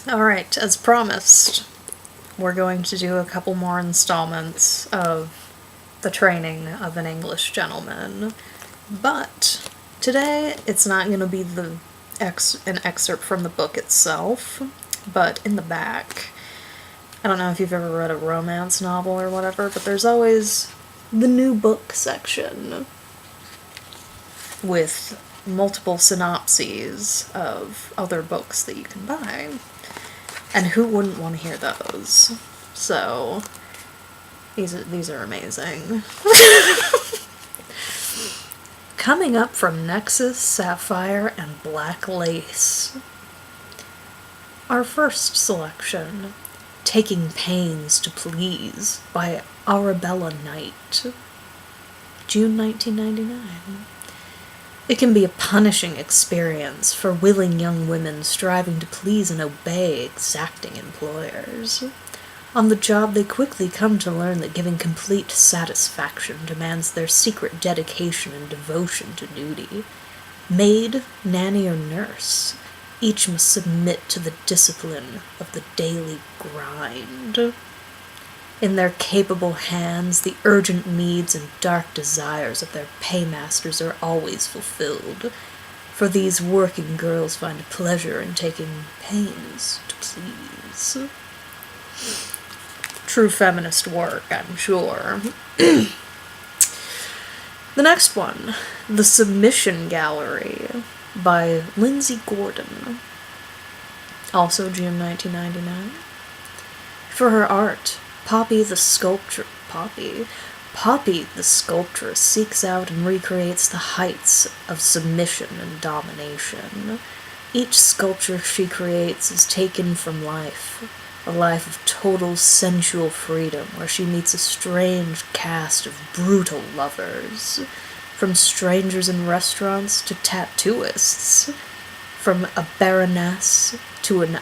Alright, as promised, we're going to do a couple more installments of the training of an English gentleman. But today it's not going to be an excerpt from the book itself, but in the back. I don't know if you've ever read a romance novel or whatever, but there's always the new book section with multiple synopses of other books that you can buy. And who wouldn't want to hear those? So, these are amazing. Coming up from Nexus, Sapphire, and Black Lace. Our first selection, Taking Pains to Please by Arabella Knight. June 1999. It can be a punishing experience for willing young women striving to please and obey exacting employers. On the job, they quickly come to learn that giving complete satisfaction demands their secret dedication and devotion to duty. Maid, nanny, or nurse, each must submit to the discipline of the daily grind. In their capable hands, the urgent needs and dark desires of their paymasters are always fulfilled, for these working girls find pleasure in taking pains to please. True feminist work, I'm sure. The next one, The Submission Gallery by Lindsay Gordon. Also June 1999. For her art, Poppy the sculptress seeks out and recreates the heights of submission and domination. Each sculpture she creates is taken from life, a life of total sensual freedom where she meets a strange cast of brutal lovers, from strangers in restaurants to tattooists, from a baroness to an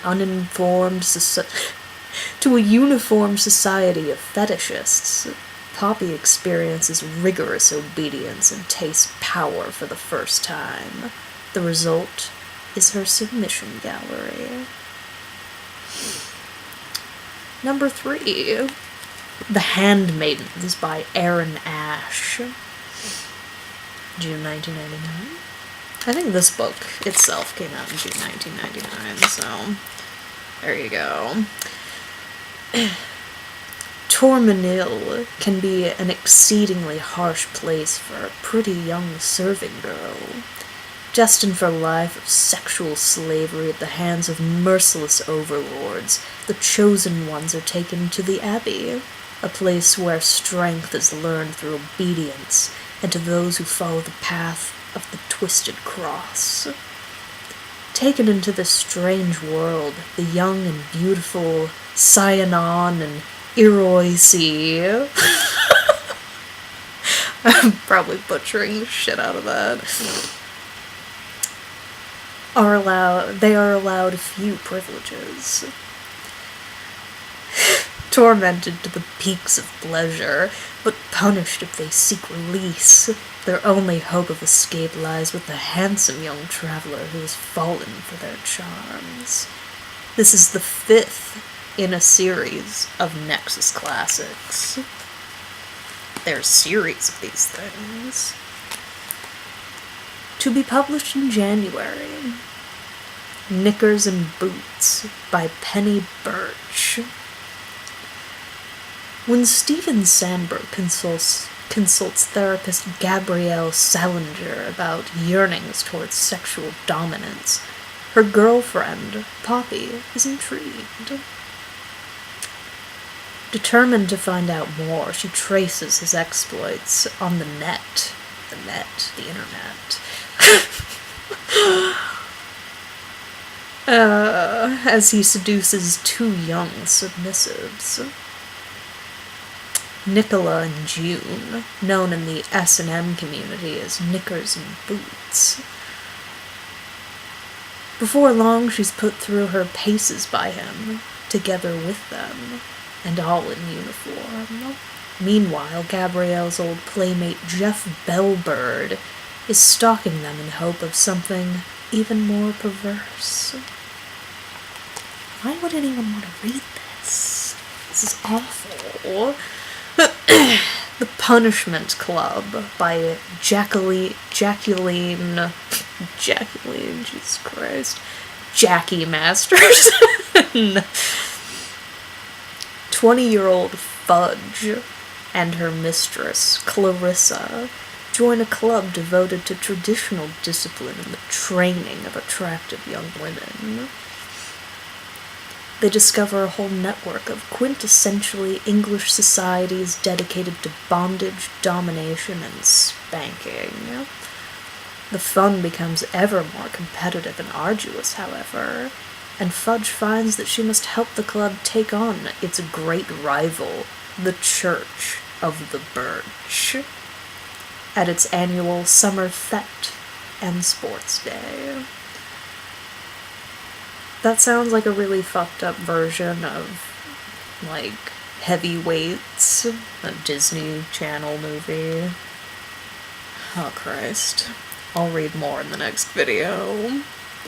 to a uniform society of fetishists. Poppy experiences rigorous obedience and tastes power for the first time. The result is her submission gallery. Number 3. The Handmaidens by Aaron Ash. June 1999. I think this book itself came out in June 1999, so there you go. Tormenil can be an exceedingly harsh place for a pretty young serving girl, destined for a life of sexual slavery at the hands of merciless overlords. The chosen ones are taken to the Abbey, a place where strength is learned through obedience, and to those who follow the path of the twisted cross. Taken into this strange world, the young and beautiful Cyanon and Eroisi. I'm probably butchering the shit out of that. They are allowed few privileges. Tormented to the peaks of pleasure, but punished if they seek release. Their only hope of escape lies with the handsome young traveler who has fallen for their charms. This is the 5th in a series of Nexus classics. There's series of these things. To be published in January. Knickers and Boots by Penny Birch. When Stephen Sandberg consults therapist Gabrielle Salinger about yearnings towards sexual dominance, her girlfriend, Poppy, is intrigued. Determined to find out more, she traces his exploits on the internet. As he seduces 2 young submissives. Nicola and June, known in the S&M community as Knickers and Boots. Before long, she's put through her paces by him, together with them, and all in uniform. Meanwhile, Gabrielle's old playmate Jeff Bellbird is stalking them in hope of something even more perverse. Why would anyone want to read this? This is awful. The Punishment Club by Jacqueline, Jesus Christ, Jackie Masters. 20-year-old Fudge and her mistress, Clarissa, join a club devoted to traditional discipline and the training of attractive young women. They discover a whole network of quintessentially English societies dedicated to bondage, domination, and spanking. The fun becomes ever more competitive and arduous, however, and Fudge finds that she must help the club take on its great rival, the Church of the Birch, at its annual summer fete and sports day. That sounds like a really fucked up version of, like, Heavyweights, a Disney Channel movie. Oh, Christ. I'll read more in the next video.